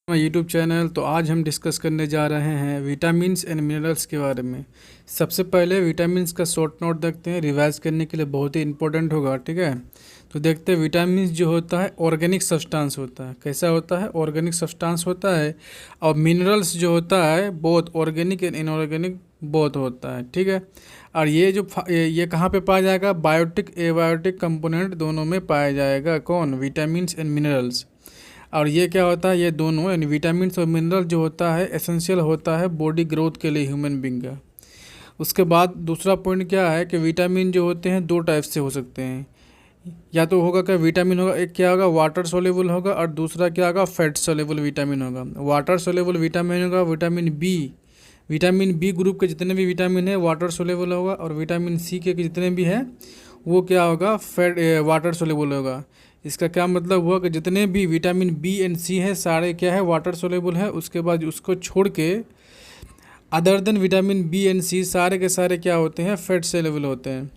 YouTube channel. तो आज हम डिस्कस करने जा रहे हैं विटामिन्स एंड मिनरल्स के बारे में। सबसे पहले विटामिन्स का शॉर्ट नोट देखते हैं, रिवाइज करने के लिए बहुत ही इंपॉर्टेंट होगा। ठीक है, तो देखते हैं विटामिन्स जो होता है ऑर्गेनिक सब्सटेंस होता है। कैसा होता है? ऑर्गेनिक सब्सटेंस होता है। और मिनरल्स जो होता है both organic and inorganic both होता है। ठीक है, और ये कहाँ पे पाया जाएगा? बायोटिक एबायोटिक कंपोनेंट दोनों में पाया जाएगा। कौन? Vitamins and minerals. और ये क्या होता है? ये दोनों यानी विटामिन्स और मिनरल जो होता है एसेंशियल होता है बॉडी ग्रोथ के लिए ह्यूमन बींग का। उसके बाद दूसरा पॉइंट क्या है कि विटामिन जो होते हैं दो टाइप से हो सकते हैं। या तो होगा क्या विटामिन होगा, एक क्या होगा वाटर सोल्यूबल होगा और दूसरा क्या होगा फैट सोल्यूबल विटामिन होगा। वाटर सोल्यूबल विटामिन होगा vitamin B. Vitamin B group के जितने भी विटामिन है वाटर सोल्यूबल होगा, और विटामिन सी के जितने भी हैं वो क्या होगा? फैट वाटर सोल्यूबल होगा। इसका क्या मतलब हुआ कि जितने भी विटामिन बी एंड सी हैं सारे क्या है? वाटर सोल्यूबल है। उसके बाद उसको छोड़ के other than vitamin B and C सारे के सारे क्या होते हैं? फैट सोल्यूबल होते हैं।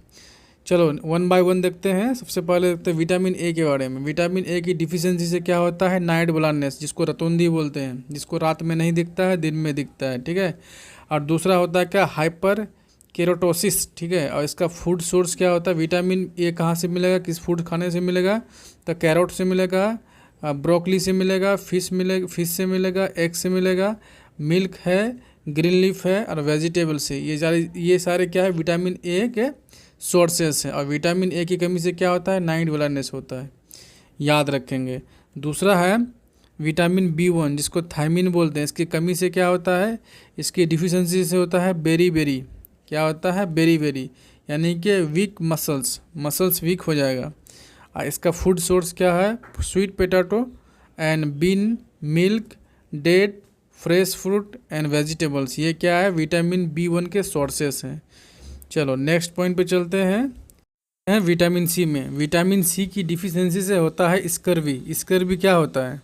चलो वन बाय वन देखते हैं। सबसे पहले देखते हैं विटामिन ए के बारे में। विटामिन ए की डिफिशियंसी से क्या होता है? नाइट ब्लाइंडनेस, जिसको रतौंधी बोलते हैं, जिसको रात में नहीं दिखता है दिन में दिखता है। ठीक है, और दूसरा होता है क्या? हाइपर केरोटोसिस। ठीक है, और इसका फूड सोर्स क्या होता है? विटामिन ए कहाँ से मिलेगा? किस फूड खाने से मिलेगा? तो कैरोट से मिलेगा, ब्रोकली से मिलेगा, फिश से मिलेगा, एग से मिलेगा, मिल्क है, ग्रीन लीफ है और वेजिटेबल से। ये सारे क्या है? विटामिन ए के सोर्सेस है। और विटामिन ए की कमी से क्या होता है? नाइट ब्लाइंडनेस होता है, याद रखेंगे। दूसरा है विटामिन बी1 जिसको थायमिन बोलते हैं। इसकी कमी से क्या होता है? इसकी डिफिशियंसी से होता है बेरी। क्या होता है? बेरी, यानी कि वीक मसल्स वीक हो जाएगा। और इसका फूड सोर्स क्या है? Sweet potato and bean, milk, date, fresh fruit and vegetables. ये क्या है? विटामिन बी1 के सोर्सेस हैं। चलो नेक्स्ट पॉइंट पे चलते हैं। विटामिन सी में, विटामिन सी की डिफिशियंसी से होता है स्कर्वी क्या होता है?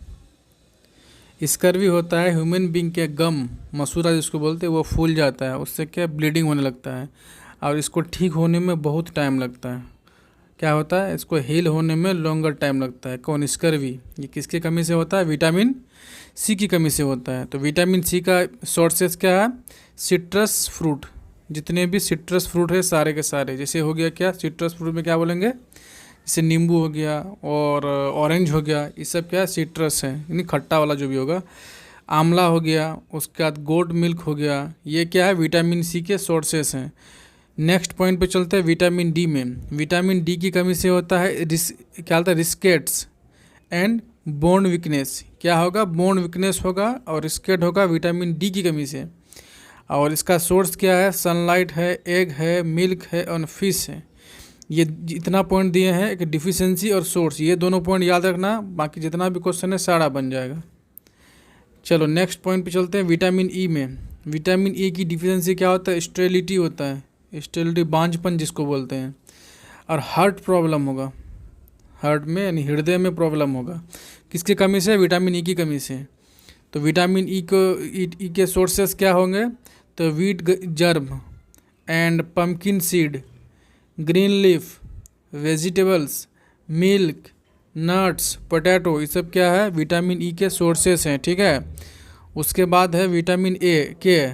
स्कर्वी होता है ह्यूमन बींग के गम, मसूरा जिसको बोलते हैं, वो फूल जाता है। उससे क्या ब्लीडिंग होने लगता है और इसको ठीक होने में बहुत टाइम लगता है। क्या होता है? इसको हील होने में लॉन्गर टाइम लगता है। कौन? स्कर्वी। ये किसकी कमी से होता है? विटामिन सी की कमी से होता है। तो विटामिन सी का सोर्सेस क्या है? Citrus fruit. जितने भी सिट्रस फ्रूट है सारे के सारे, जैसे हो गया क्या सिट्रस फ्रूट में क्या बोलेंगे? जैसे नींबू हो गया और ऑरेंज हो गया, ये सब क्या है? सिट्रस है, यानी खट्टा वाला जो भी होगा। आंवला हो गया, उसके बाद गोट मिल्क हो गया। ये क्या है? विटामिन सी के सोर्सेस हैं। नेक्स्ट पॉइंट पे चलते हैं विटामिन डी में। विटामिन डी की कमी से होता है क्या होता है? रिस्केट्स एंड बोन वीकनेस। क्या होगा? बोन वीकनेस होगा और रिस्केट होगा विटामिन डी की कमी से। और इसका सोर्स क्या है? सनलाइट है, एग है, मिल्क है और फिश है। ये जितना पॉइंट दिए हैं एक डिफिशियंसी और सोर्स, ये दोनों पॉइंट याद रखना, बाकी जितना भी क्वेश्चन है सारा बन जाएगा। चलो नेक्स्ट पॉइंट पे चलते हैं विटामिन ई में। विटामिन ई की डिफिशियंसी क्या होता है? स्टेरिलिटी होता है, स्टेरिलिटी बांझपन जिसको बोलते हैं। और हार्ट प्रॉब्लम होगा, हार्ट में यानी हृदय में प्रॉब्लम होगा। किसकी कमी से? विटामिन ई की कमी से। तो विटामिन ई के सोर्सेस क्या होंगे? तो wheat germ and pumpkin seed, green leaf, vegetables, milk, nuts, potato, ये सब क्या है? विटामिन ई के सोर्सेस हैं। ठीक है, उसके बाद है विटामिन के।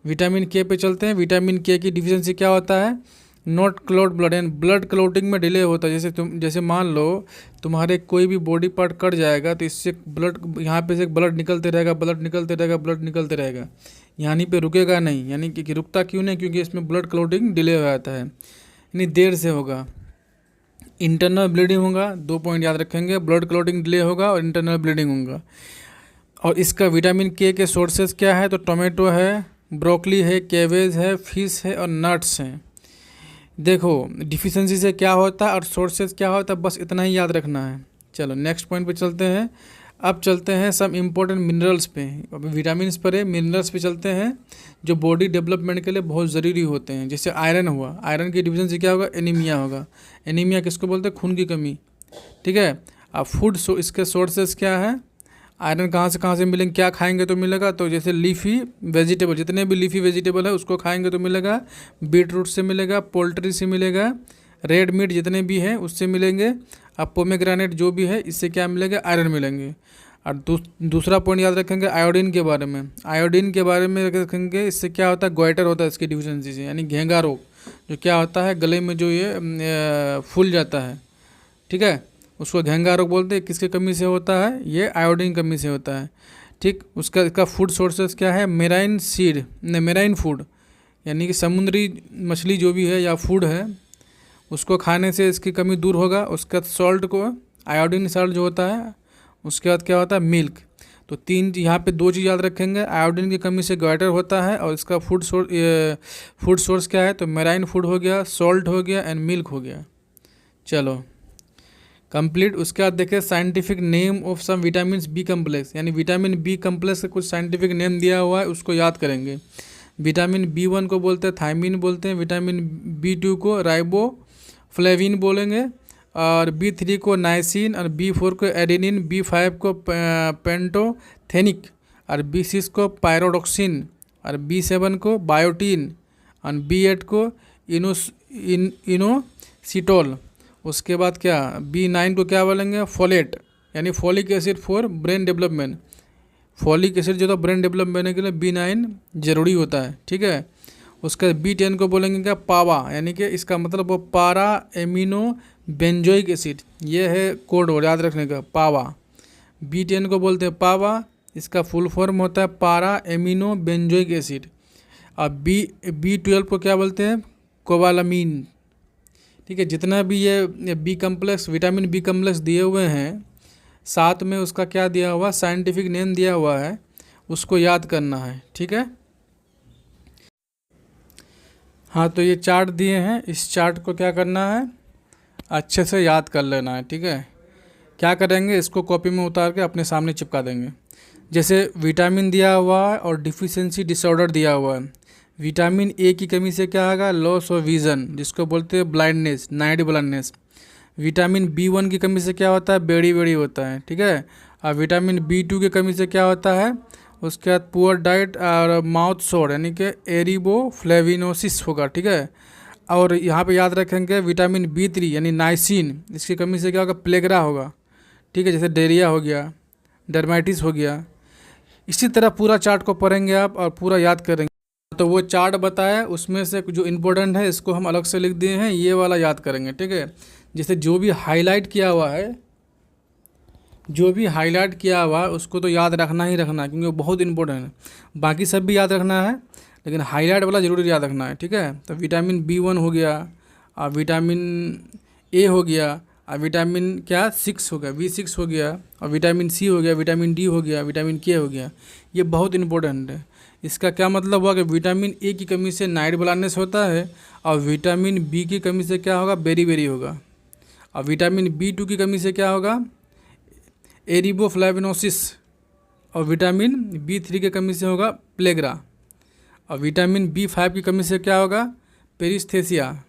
विटामिन के पे चलते हैं। विटामिन के की डिफिशियंसी क्या होता है? Not clot blood and blood clotting में डिले होता है। जैसे मान लो तुम्हारे कोई भी बॉडी पार्ट कट जाएगा तो इससे ब्लड यहाँ पे से ब्लड निकलते रहेगा, यहाँ पे रुकेगा नहीं। यानी कि रुकता क्यों नहीं? क्योंकि इसमें ब्लड क्लॉटिंग डिले हो जाता है, यानी देर से होगा। इंटरनल ब्लीडिंग होगा, दो पॉइंट याद रखेंगे, ब्लड क्लॉटिंग डिले होगा और इंटरनल ब्लीडिंग होगा। और इसका विटामिन के सोर्सेज क्या है? तो टोमेटो है, ब्रोकली है, कैबेज है, फिश है और नट्स हैं। देखो डिफिशियंसी से क्या होता है और सोर्सेज क्या होता है, बस इतना ही याद रखना है। चलो नेक्स्ट पॉइंट पे चलते हैं। अब चलते हैं सब इम्पोर्टेंट मिनरल्स पे। अभी विटामिन्स पर है, मिनरल्स पे चलते हैं जो बॉडी डेवलपमेंट के लिए बहुत ज़रूरी होते हैं। जैसे आयरन हुआ, आयरन की डिफिशियंसी क्या होगा? एनीमिया होगा। एनीमिया किसको बोलते हैं? खून की कमी। ठीक है, अब इसके सोर्सेस क्या है? आयरन कहाँ से मिलेंगे? क्या खाएंगे तो मिलेगा? तो जैसे लीफी वेजिटेबल, जितने भी लीफी वेजिटेबल है उसको खाएंगे तो मिलेगा। बीट रूट से मिलेगा, पोल्ट्री से मिलेगा, रेड मीट जितने भी हैं उससे मिलेंगे। अब पोमेग्रेनेट जो भी है इससे क्या मिलेगा? आयरन मिलेंगे। और दूसरा पॉइंट याद रखेंगे आयोडीन के बारे में। आयोडीन के बारे में रखेंगे, इससे क्या होता है, गोइटर होता है इसकी डिफिशिएंसी से, यानी घेंगा रोग जो क्या होता है गले में जो ये फूल जाता है, ठीक है, उसको घेंगा रोग बोलते हैं। किसकी कमी से होता है, ये आयोडीन कमी से होता है, ठीक। इसका फूड सोर्सेस क्या है, मेराइन सीड, मेराइन फूड, यानी कि समुद्री मछली जो भी है या फूड है उसको खाने से इसकी कमी दूर होगा। उसके बाद सॉल्ट को, आयोडीन सॉल्ट जो होता है, उसके बाद क्या होता है मिल्क। तो तीन यहाँ पे दो चीज़ याद रखेंगे, आयोडीन की कमी से गोइटर होता है और इसका फूड सोर्स क्या है, तो मेराइन फूड हो गया, सॉल्ट हो गया एंड मिल्क हो गया। चलो कंप्लीट। उसके बाद देखें scientific name of some vitamin B complex, यानी विटामिन बी कम्प्लेक्स का कुछ साइंटिफिक नेम दिया हुआ है, उसको याद करेंगे। विटामिन बी1 को बोलते हैं थायमिन बोलते हैं, विटामिन बी2 को राइबोफ्लेविन बोलेंगे, और बी3 को नाइसिन, और बी4 को एडेनिन, बी5 को पेंटोथेनिक, और बी6 को पायरोडॉक्सिन, और बी7 को बायोटीन, और बी8 को इनोसिटोल। उसके बाद क्या, बी9 को क्या बोलेंगे, फोलेट, यानी folic acid for brain development. Folic acid जो था ब्रेन डेवलप करने के लिए बी9 जरूरी होता है, ठीक है। उसके बी10 को बोलेंगे क्या, पावा, यानी कि इसका मतलब वो पारा एमिनो बेंजोइक एसिड, ये है कोड वर्ड याद रखने का, पावा। बी10 को बोलते हैं पावा, इसका फुल फॉर्म होता है पारा एमिनो बेंजोइक एसिड। और बी12 को क्या बोलते हैं, कोबालामीन, ठीक है। जितना भी ये B complex, vitamin B complex दिए हुए हैं, साथ में उसका क्या दिया हुआ, साइंटिफिक नेम दिया हुआ है, उसको याद करना है, ठीक है। हाँ, तो ये चार्ट दिए हैं, इस चार्ट को क्या करना है, अच्छे से याद कर लेना है, ठीक है। क्या करेंगे, इसको कॉपी में उतार के अपने सामने चिपका देंगे। जैसे विटामिन दिया हुआ है और डिफिशिएंसी डिसऑर्डर दिया हुआ है। विटामिन ए की कमी से क्या होगा, लॉस ऑफ विजन, जिसको बोलते हैं blindness, night blindness. Vitamin B1 की कमी से क्या होता है, बेड़ी बेड़ी होता है, ठीक है। और विटामिन बी2 की कमी से क्या होता है, उसके बाद पुअर डाइट और माउथ सोर, यानी कि एरिबोफ्लेविनोसिस होगा, ठीक है। और यहाँ पे याद रखेंगे विटामिन बी3 यानी नाइसिन, इसकी कमी से क्या होगा, प्लेगरा होगा, ठीक है, जैसे डायरिया हो गया, डर्माइटिस हो गया। इसी तरह पूरा चार्ट को पढ़ेंगे आप और पूरा याद करेंगे। तो वो चार्ट बताया, उसमें से जो इम्पोर्टेंट है इसको हम अलग से लिख दिए हैं, ये वाला याद करेंगे, ठीक है। जैसे जो भी हाईलाइट किया हुआ है, जो भी हाईलाइट किया हुआ है उसको तो याद रखना ही रखना है, क्योंकि वो बहुत इंपॉर्टेंट है। बाकी सब भी याद रखना है, लेकिन हाईलाइट वाला ज़रूर याद रखना है, ठीक है। तो विटामिन बी1 हो गया, और विटामिन ए हो गया, और विटामिन क्या 6 हो गया, बी6 हो गया, और विटामिन सी हो गया, विटामिन डी हो गया, विटामिन के हो गया। ये बहुत इंपॉर्टेंट है। इसका क्या मतलब हुआ कि विटामिन ए की कमी से नाइट ब्लाइंडनेस होता है, और विटामिन बी की कमी से क्या होगा, बेरी बेरी होगा, और विटामिन बी2 की कमी से क्या होगा, एरिबोफ्लेविनोसिस, और विटामिन बी3 की कमी से होगा प्लेग्रा, और विटामिन बी5 की कमी से क्या होगा, पेरिस्थेसिया,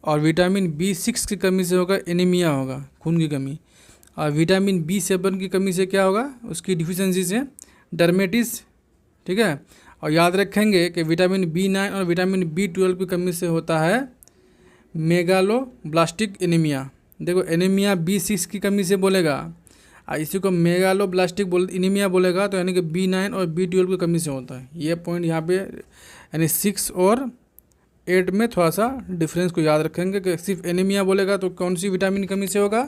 और विटामिन बी6 की कमी से होगा एनीमिया, होगा खून की कमी, और विटामिन बी7 की कमी से क्या होगा, उसकी डिफिशिएंसी से डर्मेटिस, ठीक है। और याद रखेंगे कि विटामिन बी9 और विटामिन बी12 की कमी से होता है मेगालोब्लास्टिक एनीमिया। देखो एनीमिया बी6 की कमी से बोलेगा, और इसी को मेगालोब्लास्टिक एनीमिया बोलेगा, तो यानी कि बी9 और बी12 की कमी से होता है। ये पॉइंट यहाँ पे यानी 6 और 8 में थोड़ा सा डिफरेंस को याद रखेंगे कि सिर्फ एनीमिया बोलेगा तो कौन सी विटामिन की कमी से होगा,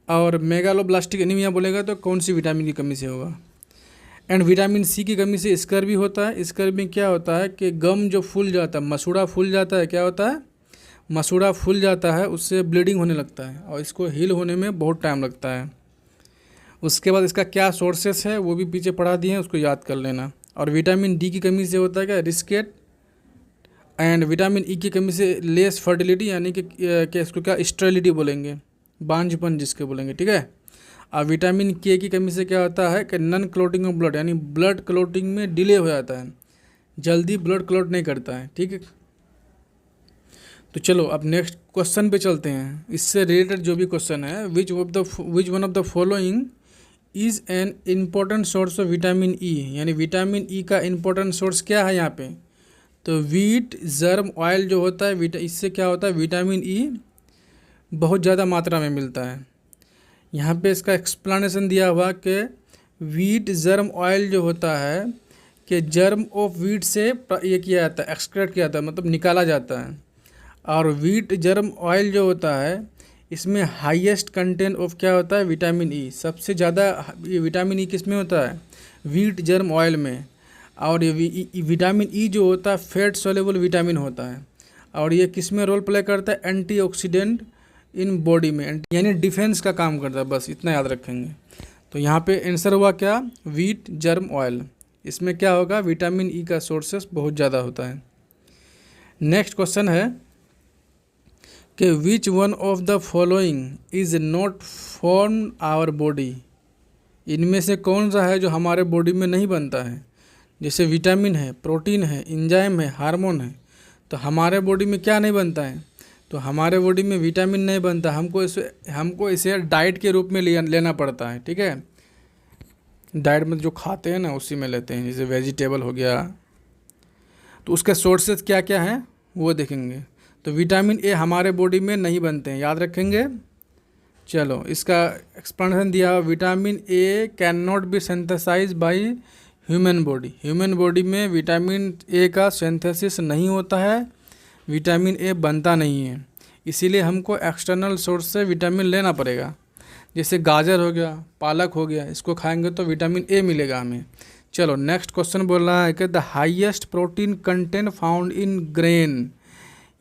और मेगालोब्लास्टिक एनीमिया बोलेगा तो कौन सी विटामिन की कमी से होगा। एंड विटामिन सी की कमी से स्कर भी होता है। स्कर में क्या होता है कि गम जो फूल जाता है, मसूड़ा फूल जाता है, क्या होता है, मसूड़ा फूल जाता है, उससे ब्लीडिंग होने लगता है, और इसको हील होने में बहुत टाइम लगता है। उसके बाद इसका क्या सोर्सेस है वो भी पीछे पढ़ा दिए हैं, उसको याद कर लेना। और विटामिन डी की कमी से होता है क्या, रिस्केट, एंड विटामिन ई की कमी से लेस फर्टिलिटी, यानी कि इसको क्या स्टेरिलिटी बोलेंगे, बांझपन जिसके बोलेंगे, ठीक है। और विटामिन के की कमी से क्या होता है कि नन क्लोटिंग ऑफ ब्लड, यानी ब्लड क्लोटिंग में डिले हो जाता है, जल्दी ब्लड क्लोट नहीं करता है, ठीक है। तो चलो अब नेक्स्ट क्वेश्चन पे चलते हैं। इससे रिलेटेड जो भी क्वेश्चन है, विच one of the following is an important source of vitamin E, यानी विटामिन ई का इम्पोर्टेंट सोर्स क्या है यहाँ पे, तो वीट जर्म ऑयल जो होता है, इससे क्या होता है, विटामिन ई बहुत ज़्यादा मात्रा में मिलता है। यहाँ पे इसका एक्सप्लेनेशन दिया हुआ कि वीट जर्म ऑयल जो होता है कि जर्म ऑफ वीट से ये किया जाता है, एक्सट्रैक्ट किया जाता है, मतलब निकाला जाता है। और वीट जर्म ऑयल जो होता है इसमें हाईएस्ट कंटेंट ऑफ क्या होता है, विटामिन ई। सबसे ज़्यादा ये विटामिन ई किस में होता है, वीट जर्म ऑयल में। और ये विटामिन ई जो होता है फैट सोल्यूबल विटामिन होता है, और ये किस में रोल प्ले करता है, एंटीऑक्सीडेंट इन बॉडी में, यानी डिफेंस का काम करता है। बस इतना याद रखेंगे। तो यहाँ पे आंसर हुआ क्या, वीट जर्म ऑयल। इसमें क्या होगा, विटामिन ई का सोर्सेस बहुत ज़्यादा होता है। नेक्स्ट क्वेश्चन है कि which one of the following is not form our body. इनमें से कौन सा है जो हमारे बॉडी में नहीं बनता है। जैसे विटामिन है, प्रोटीन है, एंजाइम है, हार्मोन है। तो हमारे बॉडी में क्या नहीं बनता है, तो हमारे बॉडी में विटामिन नहीं बनता। हमको इसे डाइट के रूप में लेना पड़ता है। ठीक है, डाइट में जो खाते हैं ना उसी में लेते हैं। जैसे वेजिटेबल हो गया, तो उसके सोर्सेज क्या क्या हैं वो देखेंगे। तो विटामिन ए हमारे बॉडी में नहीं बनते हैं, याद रखेंगे। चलो इसका एक्सप्लेनेशन दिया हुआ, vitamin A can not be synthesize by human body. Human body में विटामिन ए का सिंथेसिस नहीं होता है, विटामिन ए बनता नहीं है। इसीलिए हमको एक्सटर्नल सोर्स से विटामिन लेना पड़ेगा। जैसे गाजर हो गया, पालक हो गया, इसको खाएंगे तो विटामिन ए मिलेगा हमें। चलो नेक्स्ट क्वेश्चन बोल रहा है कि the highest protein content found in grain.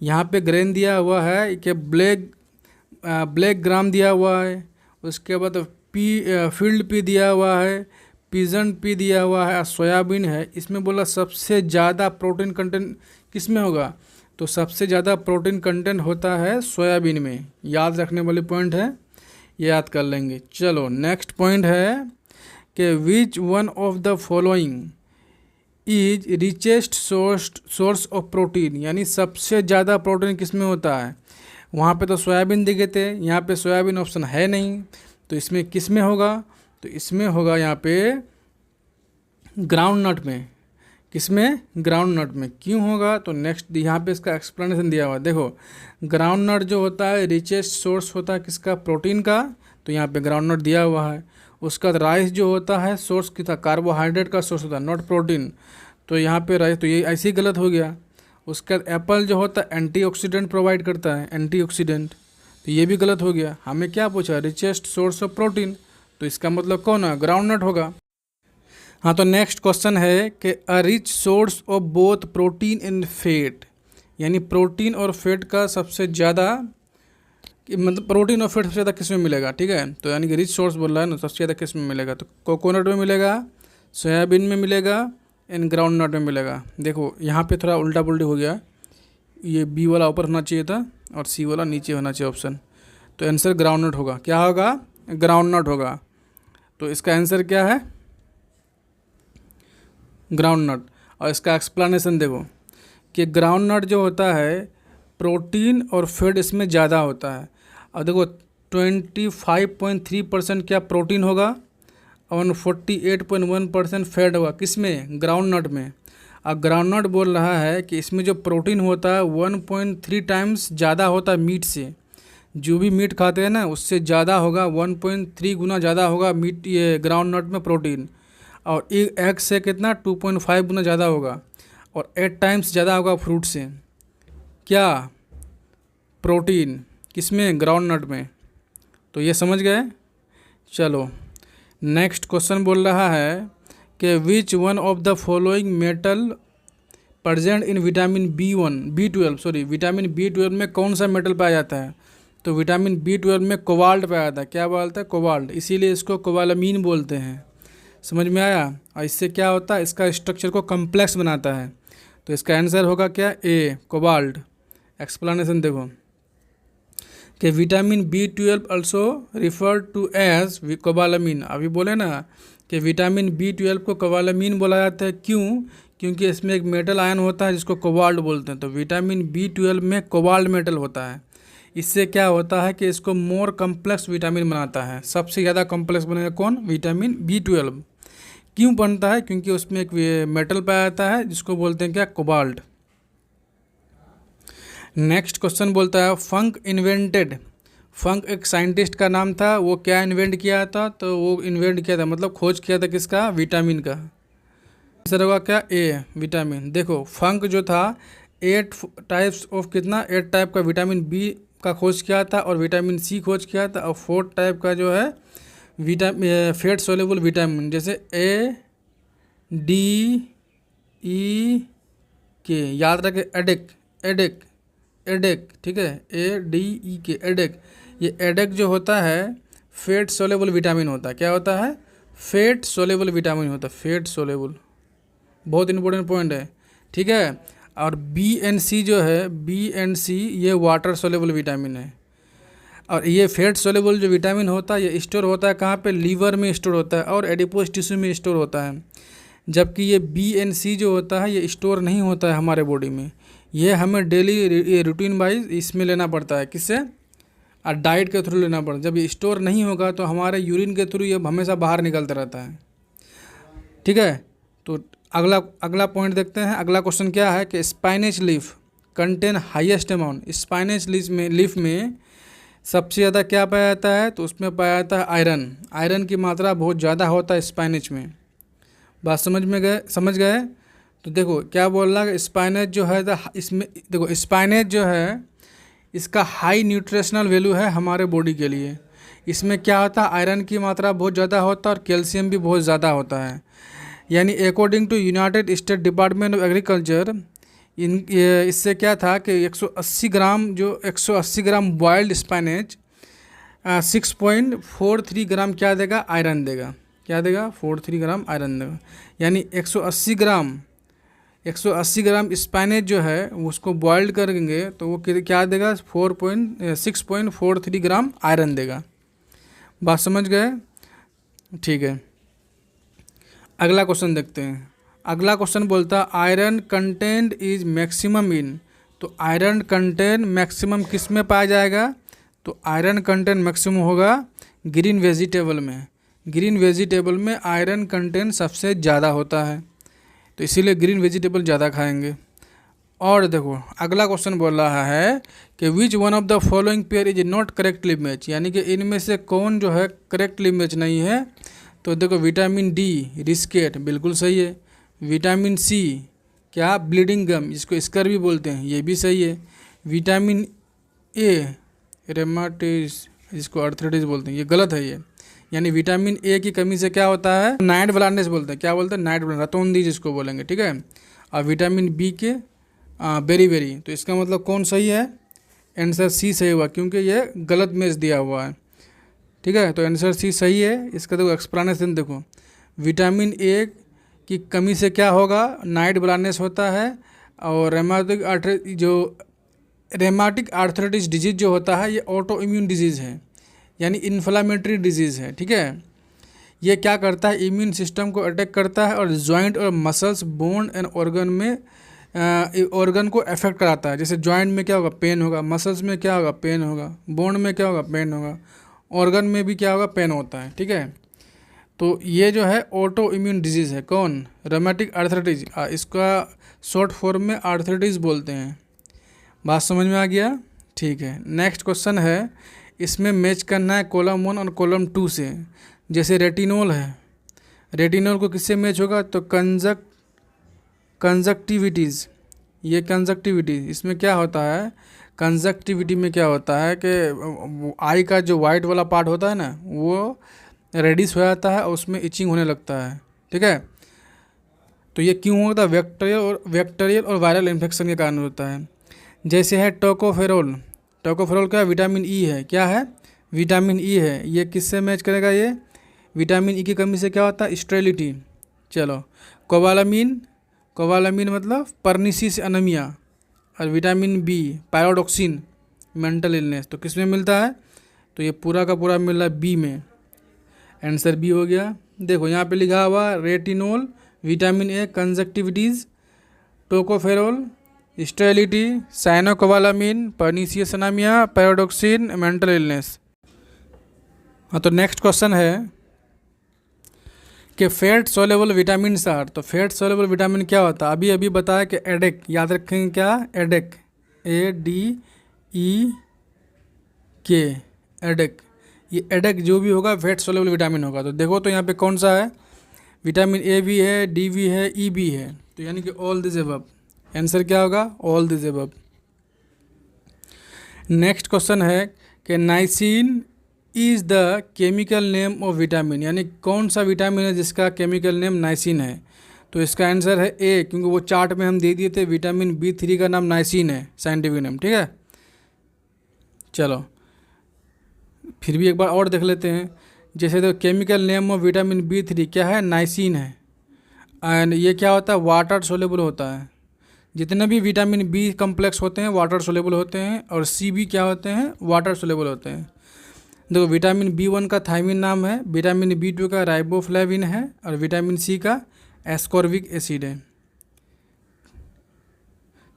यहाँ पे ग्रेन दिया हुआ है कि ब्लैक ग्राम दिया हुआ है, उसके बाद फील्ड पी दिया हुआ है, पिजन पी दिया हुआ है, सोयाबीन है। इसमें बोला सबसे ज़्यादा प्रोटीन कंटेंट किस में होगा, तो सबसे ज़्यादा प्रोटीन कंटेंट होता है सोयाबीन में। याद रखने वाली पॉइंट है, ये याद कर लेंगे। चलो नेक्स्ट पॉइंट है कि which one of the following is richest source of protein, यानी सबसे ज़्यादा प्रोटीन किस में होता है। वहाँ पे तो सोयाबीन दिखे थे, यहाँ पे सोयाबीन ऑप्शन है नहीं, तो इसमें किस में होगा, तो इसमें होगा यहाँ पे ग्राउंड नट में। किस में, ग्राउंड नट में। क्यों होगा, तो नेक्स्ट यहाँ पे इसका एक्सप्लेनेशन दिया हुआ है। देखो ग्राउंड नट जो होता है रिचेस्ट सोर्स होता है किसका, प्रोटीन का, तो यहाँ पे ग्राउंड नट दिया हुआ है। उसका राइस जो होता है सोर्स किसका, कार्बोहाइड्रेट का सोर्स होता है, नॉट प्रोटीन। तो यहाँ पे राइस, तो ये ऐसे ही गलत हो गया। उसका एप्पल जो होता है एंटीऑक्सीडेंट प्रोवाइड करता है, एंटीऑक्सीडेंट, तो ये भी गलत हो गया। हमें क्या पूछा, रिचेस्ट सोर्स ऑफ प्रोटीन, तो इसका मतलब कौन है, ग्राउंड नट होगा। हाँ, तो नेक्स्ट क्वेश्चन है कि a rich source of both protein and fat, यानी प्रोटीन और फैट का सबसे ज़्यादा, मतलब प्रोटीन और फैट सबसे ज़्यादा किस में मिलेगा। ठीक है, तो यानी कि रिच सोर्स बोल रहा है ना, सबसे ज़्यादा किस में मिलेगा, तो कोकोनट में मिलेगा, सोयाबीन में मिलेगा, एंड ग्राउंड नट में मिलेगा। देखो यहाँ पे थोड़ा उल्टा पुल्टी हो गया, ये बी वाला ऊपर होना चाहिए था और सी वाला नीचे होना चाहिए ऑप्शन। तो आंसर ग्राउंड नट होगा। क्या होगा, ग्राउंड नट होगा। तो इसका आंसर क्या है, ग्राउंड नट। और इसका एक्सप्लेनेशन देखो कि ग्राउंड नट जो होता है प्रोटीन और फैट इसमें ज़्यादा होता है। और देखो 25.3% क्या प्रोटीन होगा और 48.1% फैट होगा, किस में, ग्राउंड नट में। और ग्राउंड नट बोल रहा है कि इसमें जो प्रोटीन होता है 1.3 टाइम्स ज़्यादा होता है मीट से। जो भी मीट खाते हैं ना उससे ज़्यादा होगा, 1.3 गुना ज़्यादा होगा मीट, ये ग्राउंड नट में प्रोटीन। और एक एग से कितना 2.5 गुना ज़्यादा होगा, और 8 टाइम्स ज़्यादा होगा फ्रूट से। क्या, प्रोटीन किस में, ग्राउंड नट में। तो ये समझ गए। चलो नेक्स्ट क्वेश्चन बोल रहा है कि which one of the following metal present in vitamin vitamin B12 में कौन सा मेटल पाया जाता है। तो विटामिन बी12 में कोबाल्ट पाया जाता है। क्या बोलता है, कोबाल्ट, इसीलिए इसको कोबालामीन बोलते हैं। समझ में आया। और इससे क्या होता है, इसका स्ट्रक्चर को कम्प्लेक्स बनाता है। तो इसका आंसर होगा क्या, ए, कोबाल्ट। एक्सप्लेनेशन देखो कि विटामिन बी12 also refer to as cobalamin. अभी बोले ना कि विटामिन बी12 को कोबालामीन बोला जाता है। क्यों, क्योंकि इसमें एक मेटल आयन होता है जिसको कोबाल्ट बोलते हैं। तो विटामिन बी12 में कोबाल्ट मेटल होता है। इससे क्या होता है कि इसको मोर कम्प्लेक्स विटामिन बनाता है। सबसे ज़्यादा कम्प्लेक्स बनेगा कौन, विटामिन बी12। क्यों बनता है, क्योंकि उसमें एक मेटल पाया जाता है जिसको बोलते हैं क्या, कोबाल्ट। नेक्स्ट क्वेश्चन बोलता है फंक फंक एक साइंटिस्ट का नाम था, वो क्या इन्वेंट किया था, तो वो इन्वेंट किया था मतलब खोज किया था किसका, विटामिन का। आंसर होगा क्या, ए विटामिन। देखो फंक जो था 8 टाइप्स ऑफ कितना 8 टाइप का विटामिन बी का खोज किया था और विटामिन सी खोज किया था, और 4 टाइप का जो है फैट सोल्यूबल विटामिन, जैसे ए डी ई के, याद रखें, एडेक एडेक एडेक, ठीक है, ए डी ई के एडेक। ये एडेक जो होता है फैट सोल्यूबल विटामिन होता है। क्या होता है, फैट सोल्यूबल विटामिन होता है, फैट सोल्यूबल, बहुत इंपॉर्टेंट पॉइंट है, ठीक है। और बी एंड सी जो है, बी एंड सी ये वाटर सोल्यूबल विटामिन है। और ये फैट सोल्यूबल जो विटामिन होता है ये स्टोर होता है कहाँ पे, लीवर में स्टोर होता है और एडिपोज टिश्यू में स्टोर होता है। जबकि ये बी एंड सी जो होता है ये स्टोर नहीं होता है हमारे बॉडी में, ये हमें डेली रूटीन वाइज इसमें लेना पड़ता है, किससे, और डाइट के थ्रू लेना पड़ता है। जब ये स्टोर नहीं होगा तो हमारे यूरिन के थ्रू ये हमेशा बाहर निकलता रहता है, ठीक है। तो अगला पॉइंट देखते हैं। अगला क्वेश्चन क्या है कि spinach leaf contain highest amount, spinach leaf में सबसे ज़्यादा क्या पाया जाता है, तो उसमें पाया जाता है आयरन। आयरन की मात्रा बहुत ज़्यादा होता है स्पाइनेच में। बात समझ गए। तो देखो क्या बोल रहा है, स्पाइनेच जो है इसमें देखो स्पाइनेच जो है इसका हाई न्यूट्रिशनल वैल्यू है हमारे बॉडी के लिए। इसमें क्या होता है, आयरन की मात्रा बहुत ज़्यादा होता है और कैल्शियम भी बहुत ज़्यादा होता है। यानी according to United State department of agriculture, इससे क्या था कि 180 ग्राम बॉयल्ड स्पाइनेच 6.43 ग्राम क्या देगा, आयरन देगा। क्या देगा, 43 ग्राम आयरन देगा। यानी 180 ग्राम स्पाइनेच जो है उसको बॉयल्ड करेंगे तो वो क्या देगा, 6.43 ग्राम आयरन देगा। बात समझ गए, ठीक है। अगला क्वेश्चन देखते हैं। अगला क्वेश्चन बोलता है iron content is maximum in, तो आयरन कंटेंट मैक्सिमम किस में पाया जाएगा, तो आयरन कंटेंट मैक्सिमम होगा ग्रीन वेजिटेबल में। ग्रीन वेजिटेबल में आयरन कंटेंट सबसे ज़्यादा होता है, तो इसीलिए ग्रीन वेजिटेबल ज़्यादा खाएंगे। और देखो अगला क्वेश्चन बोल रहा है कि which one of the following pair is not correctly match, यानी कि इनमें से कौन जो है करेक्टली मैच नहीं है। तो देखो विटामिन डी रिस्केट बिल्कुल सही है, विटामिन सी क्या ब्लीडिंग गम जिसको स्कर भी बोलते हैं ये भी सही है, विटामिन ए रेमाटिस जिसको अर्थराइटिस बोलते हैं ये गलत है ये। यानी विटामिन ए की कमी से क्या होता है, नाइट ब्लाइंडनेस बोलते हैं, क्या बोलते हैं, नाइट ब्लाइंडनेस, रतौंधी जिसको बोलेंगे, ठीक है। और विटामिन बी के बेरी, तो इसका मतलब कौन सही है, आंसर सी सही हुआ, क्योंकि ये गलत मैच दिया हुआ है, ठीक है। तो आंसर सी सही है। इसका देखो एक्सप्लेनेशन देखो, विटामिन ए की कमी से क्या होगा, नाइट ब्लाइंडनेस होता है, और रेमाटिक आर्थराइटिस डिजीज़ जो होता है ये ऑटो इम्यून डिजीज़ है, यानी इन्फ्लामेटरी डिजीज़ है, ठीक है। ये क्या करता है, इम्यून सिस्टम को अटैक करता है और जॉइंट और मसल्स, बोन एंड ऑर्गन में ऑर्गन को अफेक्ट कराता है। जैसे जॉइंट में क्या होगा, पेन होगा, मसल्स में क्या होगा, पेन होगा, बोन में क्या होगा, पेन होगा, ऑर्गन में भी क्या होगा, पेन होता है, ठीक है। तो ये जो है ऑटो इम्यून डिजीज़ है, कौन, रेमेटिक आर्थराइटिस, इसका शॉर्ट फॉर्म में आर्थराइटिस बोलते हैं। बात समझ में आ गया, ठीक है। नेक्स्ट क्वेश्चन है, इसमें मैच करना है कॉलम 1 और कॉलम 2 से। जैसे रेटिनॉल है, रेटिनॉल को किससे मैच होगा, तो कंजक्टिविटीज़, ये कंजक्टिविटीज़ इसमें क्या होता है, कंजक्टिविटी में क्या होता है कि आई का जो वाइट वाला पार्ट होता है ना वो रेडिश हो जाता है और उसमें इचिंग होने लगता है, ठीक है। तो ये क्यों होता है, बैक्टीरियल और वायरल इन्फेक्शन के कारण होता है। जैसे है टोकोफेरोल, टोकोफेरोल क्या, विटामिन ई है, क्या है, विटामिन ई है, ये किससे मैच करेगा, ये विटामिन ई की कमी से क्या होता है, स्टेरिलिटी। चलो कोबालामीन मतलब परनीसिस अनीमिया, और vitamin B pyridoxine mental illness, तो किस में मिलता है, तो ये पूरा का पूरा मिल रहा है बी में, आंसर बी हो गया। देखो यहाँ पे लिखा हुआ retinol, vitamin A, conjunctivitis, tocopherol, sterility, cyanocobalamin, pernicious anaemia, pyridoxine, mental illness. हाँ, तो नेक्स्ट क्वेश्चन है कि फैट सोलेबल विटामिन आर, तो फैट सोलेबल विटामिन क्या होता है, अभी बताया कि एडेक, याद रखेंगे क्या, एडेक, ADEK, एडेक, ये एडेक जो भी होगा फैट सोलेबल विटामिन होगा। तो देखो तो यहाँ पे कौन सा है, विटामिन ए भी है, डी भी है, ई भी है, तो यानी कि ऑल दिस अबव। आंसर क्या होगा, all this above. Next question है कि niacin is the chemical name of vitamin, यानी कौन सा विटामिन है जिसका केमिकल नेम नाइसिन है। तो इसका आंसर है ए, क्योंकि वो चार्ट में हम दे दिए थे विटामिन B3 का नाम नाइसिन है, साइंटिफिक नेम, ठीक है। चलो फिर भी एक बार और देख लेते हैं। जैसे तो chemical name of vitamin B3 क्या है, नाइसिन है। एंड ये क्या होता है, वाटर सोलेबल होता है। जितने भी विटामिन बी कम्प्लेक्स होते हैं वाटर सोलेबल होते हैं, और सी भी क्या होते हैं, वाटर सोलेबल होते हैं। देखो विटामिन B1 का थायमिन नाम है, विटामिन B2 का राइबोफ्लेविन है, और विटामिन सी का एस्कॉर्बिक एसिड है।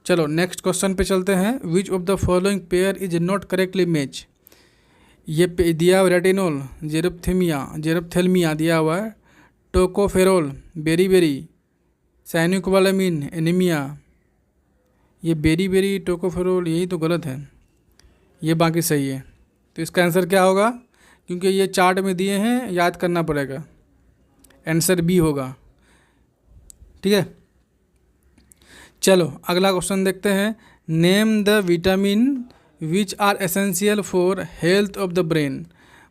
चलो नेक्स्ट क्वेश्चन पे चलते हैं। Which of the following pair is not correctly match. ये दिया हुआ रेटिनोल, जेरोप्थेल्मिया दिया हुआ है, टोकोफेरोल, बेरी, साइनिकोबालामिन, एनीमिया। ये बेरी टोकोफेरोल यही तो गलत है, ये बाकी सही है। तो इसका आंसर क्या होगा, क्योंकि ये चार्ट में दिए हैं, याद करना पड़ेगा। आंसर बी होगा, ठीक है। चलो अगला क्वेश्चन देखते हैं। Name the vitamin which are essential for health of the brain.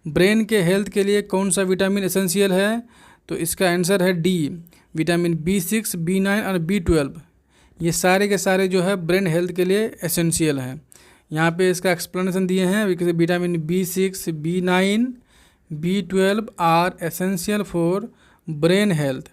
Brain के हेल्थ के लिए कौन सा विटामिन एसेंशियल है। तो इसका आंसर है डी, विटामिन B6, B9 और B12। ये सारे के सारे जो है ब्रेन हेल्थ के लिए एसेंशियल है। यहाँ पे इसका एक्सप्लेनेशन दिए हैं, vitamin B6, B9, B12 are essential for brain health.